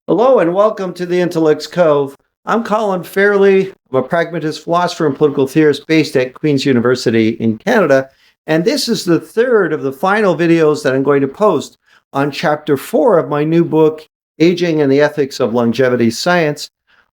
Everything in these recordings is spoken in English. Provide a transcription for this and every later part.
Hello and welcome to the Intellect's Cove. I'm Colin Fairley. I'm a pragmatist philosopher and political theorist based at Queen's University in Canada. And this is the third of the final videos that I'm going to post on chapter 4 of my new book, Aging and the Ethics of Longevity Science.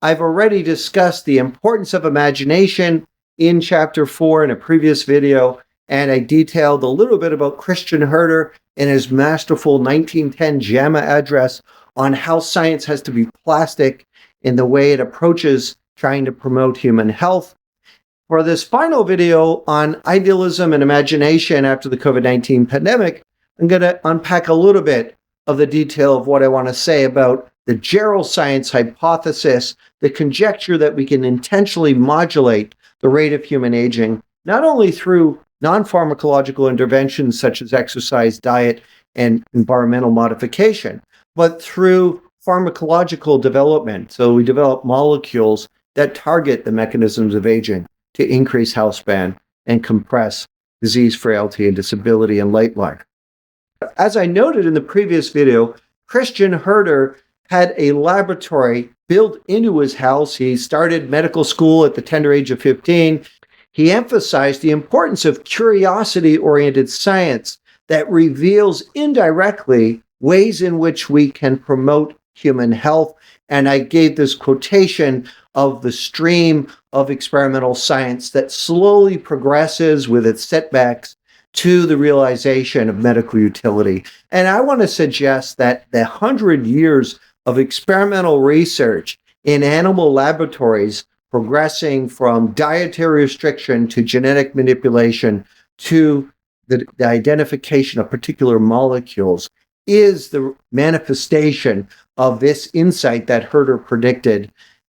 I've already discussed the importance of imagination in chapter 4 in a previous video, and I detailed a little bit about Christian Herder and his masterful 1910 JAMA address on how science has to be plastic in the way it approaches trying to promote human health. For this final video on idealism and imagination after the COVID-19 pandemic, I'm going to unpack a little bit of the detail of what I want to say about the geroscience hypothesis, the conjecture that we can intentionally modulate the rate of human aging, not only through non-pharmacological interventions such as exercise, diet, and environmental modification, but through pharmacological development. So we develop molecules that target the mechanisms of aging to increase health span and compress disease, frailty, and disability in late life. As I noted in the previous video, Christian Herder had a laboratory built into his house. He started medical school at the tender age of 15. He emphasized the importance of curiosity-oriented science that reveals indirectly ways in which we can promote human health. And I gave this quotation of the stream of experimental science that slowly progresses with its setbacks to the realization of medical utility. And I want to suggest that the 100 years of experimental research in animal laboratories, progressing from dietary restriction to genetic manipulation to the identification of particular molecules, is the manifestation of this insight that Herder predicted.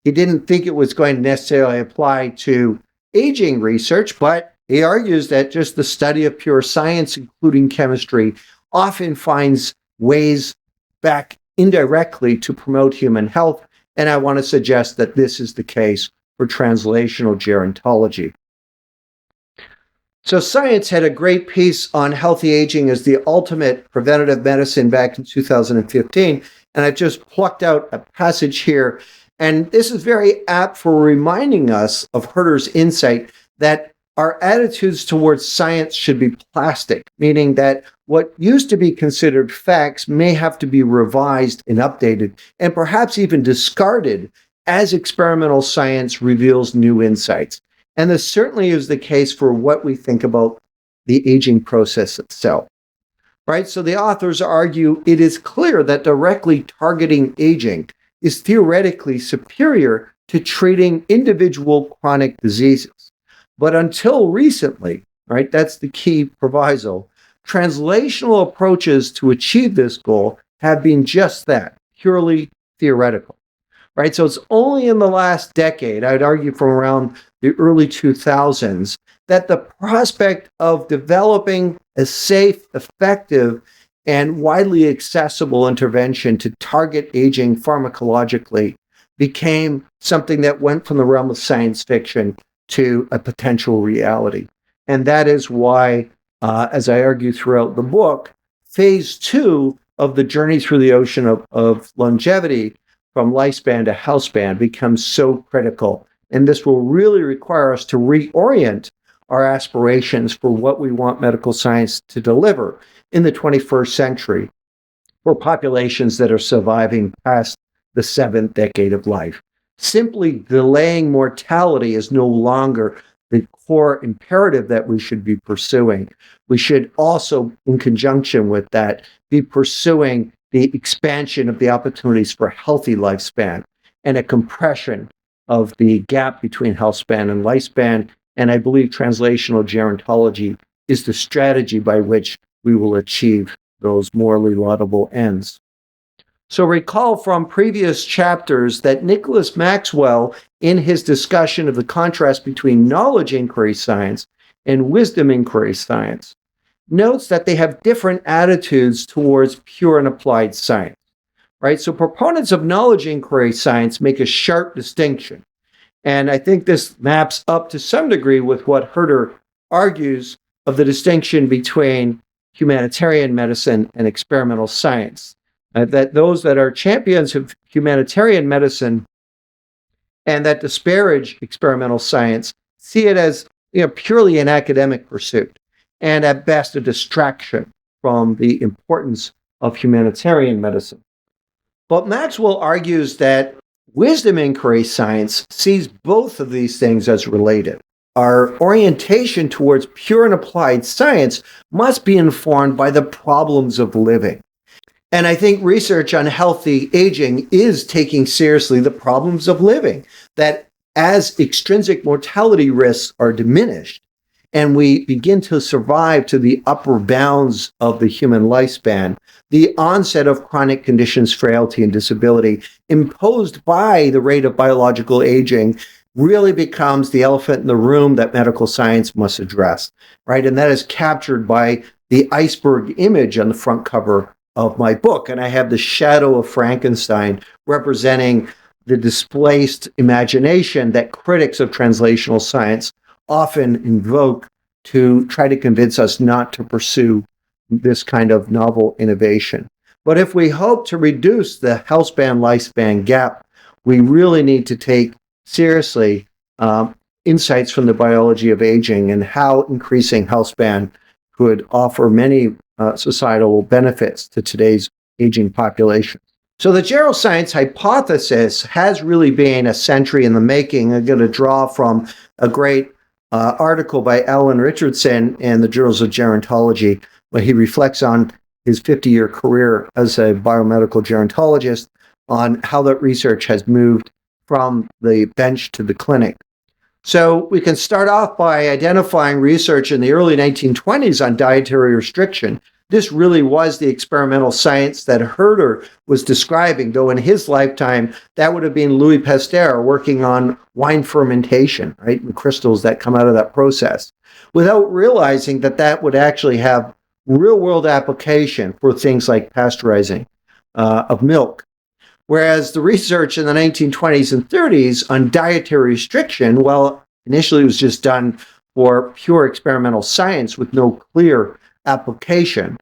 He didn't think it was going to necessarily apply to aging research, but he argues that just the study of pure science, including chemistry, often finds ways back indirectly to promote human health. And I want to suggest that this is the case for translational gerontology. So science had a great piece on healthy aging as the ultimate preventative medicine back in 2015. And I've just plucked out a passage here. And this is very apt for reminding us of Herder's insight that our attitudes towards science should be plastic, meaning that what used to be considered facts may have to be revised and updated, and perhaps even discarded as experimental science reveals new insights. And this certainly is the case for what we think about the aging process itself, right? So the authors argue it is clear that directly targeting aging is theoretically superior to treating individual chronic diseases. But until recently, right, that's the key proviso, translational approaches to achieve this goal have been just that, purely theoretical. Right? So it's only in the last decade, I'd argue from around the early 2000s, that the prospect of developing a safe, effective, and widely accessible intervention to target aging pharmacologically became something that went from the realm of science fiction to a potential reality. And that is why, as I argue throughout the book, phase 2 of the journey through the ocean of longevity from lifespan to health span becomes so critical. And this will really require us to reorient our aspirations for what we want medical science to deliver in the 21st century for populations that are surviving past the 7th decade of life. Simply delaying mortality is no longer the core imperative that we should be pursuing. We should also, in conjunction with that, be pursuing the expansion of the opportunities for healthy lifespan and a compression of the gap between health span and lifespan. And I believe translational gerontology is the strategy by which we will achieve those morally laudable ends. So recall from previous chapters that Nicholas Maxwell, in his discussion of the contrast between knowledge inquiry science and wisdom inquiry science, notes that they have different attitudes towards pure and applied science, right? So proponents of knowledge inquiry science make a sharp distinction. And I think this maps up to some degree with what Herder argues of the distinction between humanitarian medicine and experimental science. that those that are champions of humanitarian medicine and that disparage experimental science see it as purely an academic pursuit and at best a distraction from the importance of humanitarian medicine. But Maxwell argues that wisdom inquiry science sees both of these things as related. Our orientation towards pure and applied science must be informed by the problems of living. And I think research on healthy aging is taking seriously the problems of living, that as extrinsic mortality risks are diminished and we begin to survive to the upper bounds of the human lifespan, the onset of chronic conditions, frailty, and disability imposed by the rate of biological aging really becomes the elephant in the room that medical science must address, right? And that is captured by the iceberg image on the front cover of my book. And I have the shadow of Frankenstein representing the displaced imagination that critics of translational science often invoke to try to convince us not to pursue this kind of novel innovation. But if we hope to reduce the healthspan lifespan gap, we really need to take seriously insights from the biology of aging and how increasing healthspan could offer many societal benefits to today's aging population. So the geroscience hypothesis has really been a century in the making. I'm going to draw from a great article by Alan Richardson in the Journals of Gerontology, where he reflects on his 50-year career as a biomedical gerontologist on how that research has moved from the bench to the clinic. So we can start off by identifying research in the early 1920s on dietary restriction. This really was the experimental science that Herder was describing, though in his lifetime, that would have been Louis Pasteur working on wine fermentation, right, and crystals that come out of that process, without realizing that that would actually have real-world application for things like pasteurizing of milk. Whereas the research in the 1920s and 30s on dietary restriction, well, initially it was just done for pure experimental science with no clear application.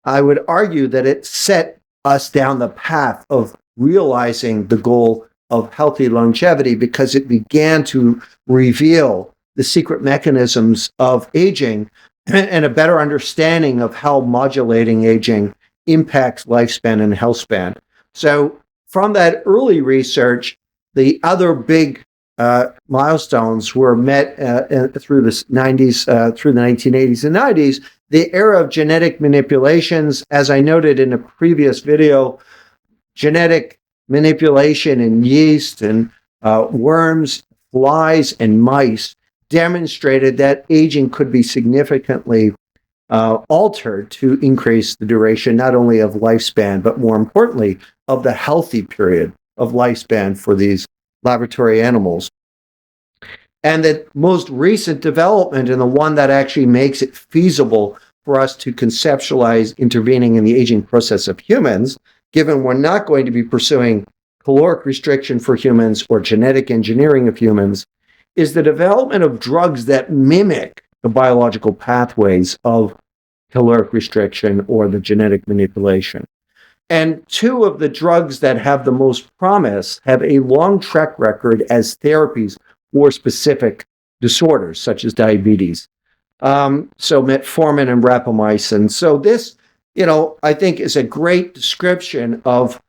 I would argue that it set us down the path of realizing the goal of healthy longevity because it began to reveal the secret mechanisms of aging and a better understanding of how modulating aging impacts lifespan and health span. So from that early research, the other big milestones were met through the 90s, through the 1980s and 90s. The era of genetic manipulations, as I noted in a previous video, genetic manipulation in yeast and worms, flies, and mice demonstrated that aging could be significantly altered to increase the duration, not only of lifespan, but more importantly, of the healthy period of lifespan for these laboratory animals. And the most recent development, and the one that actually makes it feasible for us to conceptualize intervening in the aging process of humans, given we're not going to be pursuing caloric restriction for humans or genetic engineering of humans, is the development of drugs that mimic the biological pathways of caloric restriction or the genetic manipulation. And two of the drugs that have the most promise have a long track record as therapies for specific disorders, such as diabetes. So metformin and rapamycin. So this, I think is a great description of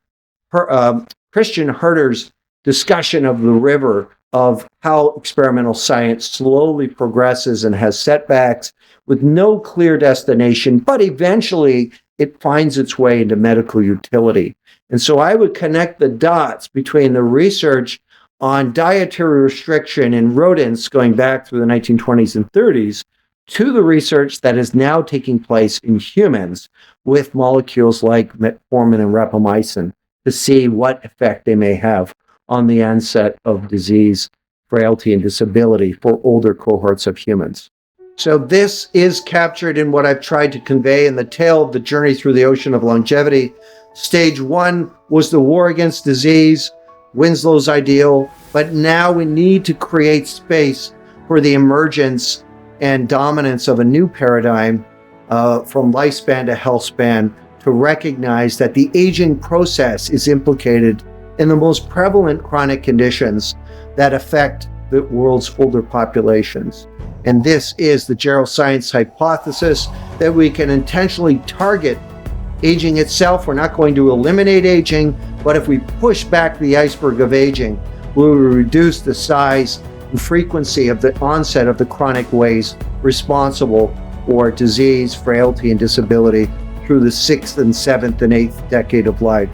Christian Herder's discussion of the river, of how experimental science slowly progresses and has setbacks with no clear destination, but eventually it finds its way into medical utility. And so I would connect the dots between the research on dietary restriction in rodents going back through the 1920s and 30s to the research that is now taking place in humans with molecules like metformin and rapamycin to see what effect they may have on the onset of disease, frailty, and disability for older cohorts of humans. So this is captured in what I've tried to convey in the tale of the journey through the ocean of longevity. Stage one was the war against disease, Winslow's ideal, but now we need to create space for the emergence and dominance of a new paradigm from lifespan to health span to recognize that the aging process is implicated in the most prevalent chronic conditions that affect the world's older populations. And this is the geroscience hypothesis, that we can intentionally target aging itself. We're not going to eliminate aging, but if we push back the iceberg of aging, we will reduce the size and frequency of the onset of the chronic ways responsible for disease, frailty, and disability through the 6th and 7th and 8th decade of life.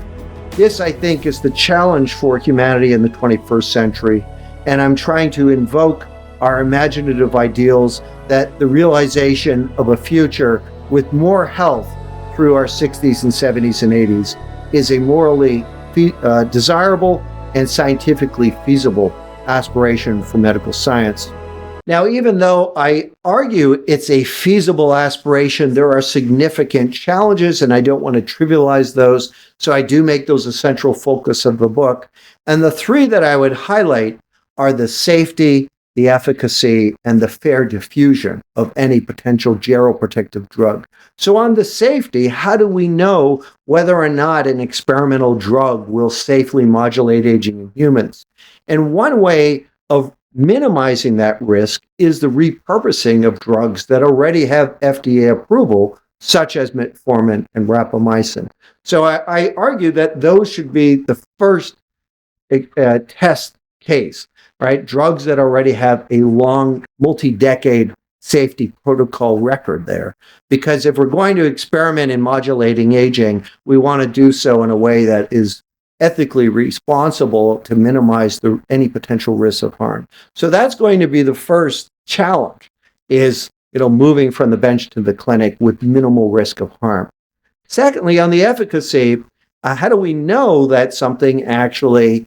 This, I think, is the challenge for humanity in the 21st century, and I'm trying to invoke our imaginative ideals that the realization of a future with more health through our 60s and 70s and 80s is a morally desirable and scientifically feasible aspiration for medical science. Now, even though I argue it's a feasible aspiration, there are significant challenges, and I don't want to trivialize those, so I do make those a central focus of the book. And the three that I would highlight are the safety, the efficacy, and the fair diffusion of any potential geroprotective drug. So on the safety, how do we know whether or not an experimental drug will safely modulate aging in humans? And one way of minimizing that risk is the repurposing of drugs that already have FDA approval, such as metformin and rapamycin. So I argue that those should be the first test case, right? Drugs that already have a long, multi-decade safety protocol record there. Because if we're going to experiment in modulating aging, we want to do so in a way that is ethically responsible to minimize any potential risk of harm. So that's going to be the first challenge, is moving from the bench to the clinic with minimal risk of harm. Secondly, on the efficacy, how do we know that something actually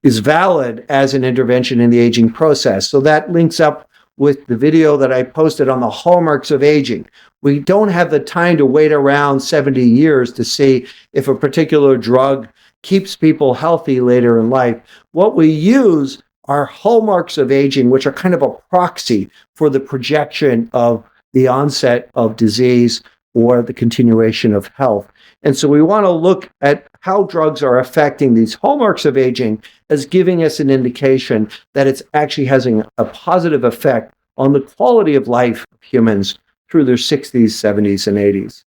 is valid as an intervention in the aging process? So that links up with the video that I posted on the hallmarks of aging. We don't have the time to wait around 70 years to see if a particular drug keeps people healthy later in life. What we use are hallmarks of aging, which are kind of a proxy for the projection of the onset of disease or the continuation of health. And so we want to look at how drugs are affecting these hallmarks of aging as giving us an indication that it's actually having a positive effect on the quality of life of humans through their 60s, 70s, and 80s.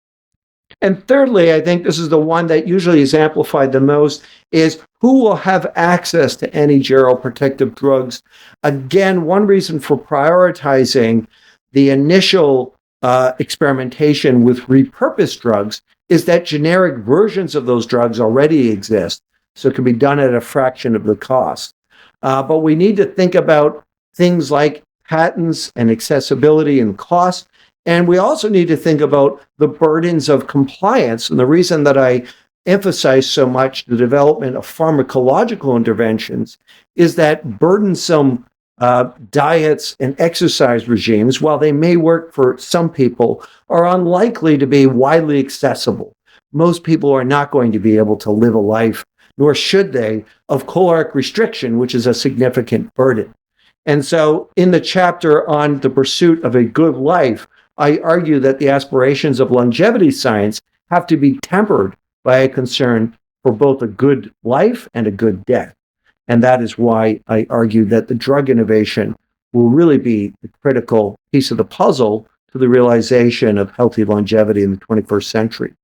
And thirdly, I think this is the one that usually is amplified the most, is who will have access to any geroprotective drugs. Again, one reason for prioritizing the initial experimentation with repurposed drugs is that generic versions of those drugs already exist, so it can be done at a fraction of the cost. But we need to think about things like patents and accessibility and cost. And we also need to think about the burdens of compliance. And the reason that I emphasize so much the development of pharmacological interventions is that burdensome diets and exercise regimes, while they may work for some people, are unlikely to be widely accessible. Most people are not going to be able to live a life, nor should they, of caloric restriction, which is a significant burden. And so in the chapter on the pursuit of a good life, I argue that the aspirations of longevity science have to be tempered by a concern for both a good life and a good death. And that is why I argue that the drug innovation will really be the critical piece of the puzzle to the realization of healthy longevity in the 21st century.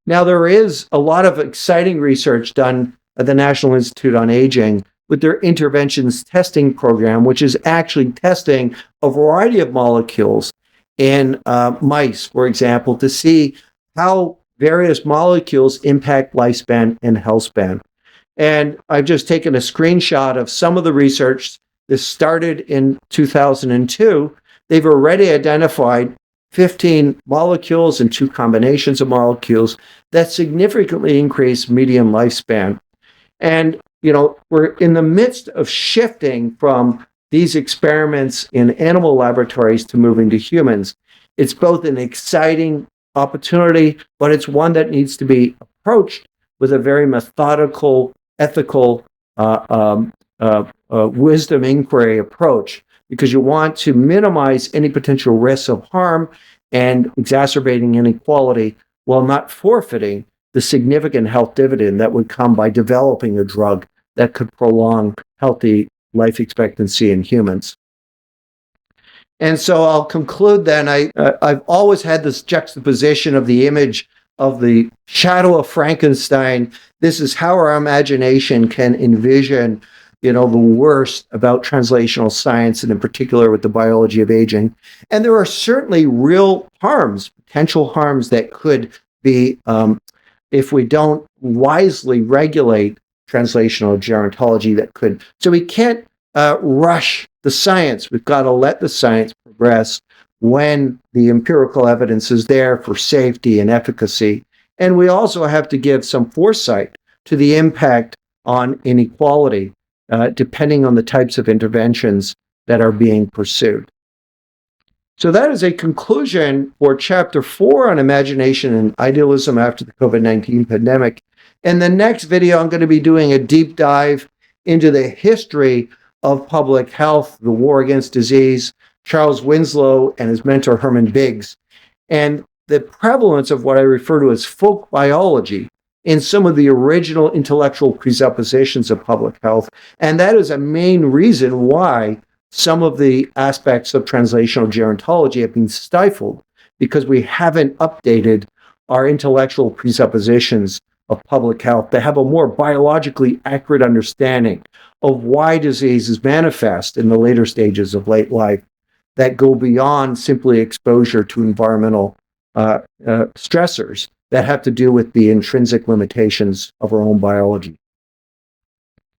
Now, there is a lot of exciting research done at the National Institute on Aging with their interventions testing program, which is actually testing a variety of molecules in mice, for example, to see how various molecules impact lifespan and health span. And I've just taken a screenshot of some of the research. This started in 2002. They've already identified 15 molecules and 2 combinations of molecules that significantly increase median lifespan. And, we're in the midst of shifting from these experiments in animal laboratories to moving to humans. It's both an exciting opportunity, but it's one that needs to be approached with a very methodical, ethical, wisdom inquiry approach, because you want to minimize any potential risks of harm and exacerbating inequality while not forfeiting the significant health dividend that would come by developing a drug that could prolong healthy life expectancy in humans. And so I'll conclude then. I've always had this juxtaposition of the image of the shadow of Frankenstein. This is how our imagination can envision, the worst about translational science, and in particular with the biology of aging. And there are certainly real harms, potential harms that could be, if we don't wisely regulate translational gerontology, that could. So we can't rush the science. We've got to let the science progress when the empirical evidence is there for safety and efficacy. And we also have to give some foresight to the impact on inequality, depending on the types of interventions that are being pursued. So that is a conclusion for Chapter 4 on imagination and idealism after the COVID-19 pandemic. In the next video, I'm going to be doing a deep dive into the history of public health, the war against disease, Charles Winslow and his mentor Herman Biggs, and the prevalence of what I refer to as folk biology in some of the original intellectual presuppositions of public health. And that is a main reason why some of the aspects of translational gerontology have been stifled, because we haven't updated our intellectual presuppositions of public health to have a more biologically accurate understanding of why diseases manifest in the later stages of late life that go beyond simply exposure to environmental stressors that have to do with the intrinsic limitations of our own biology.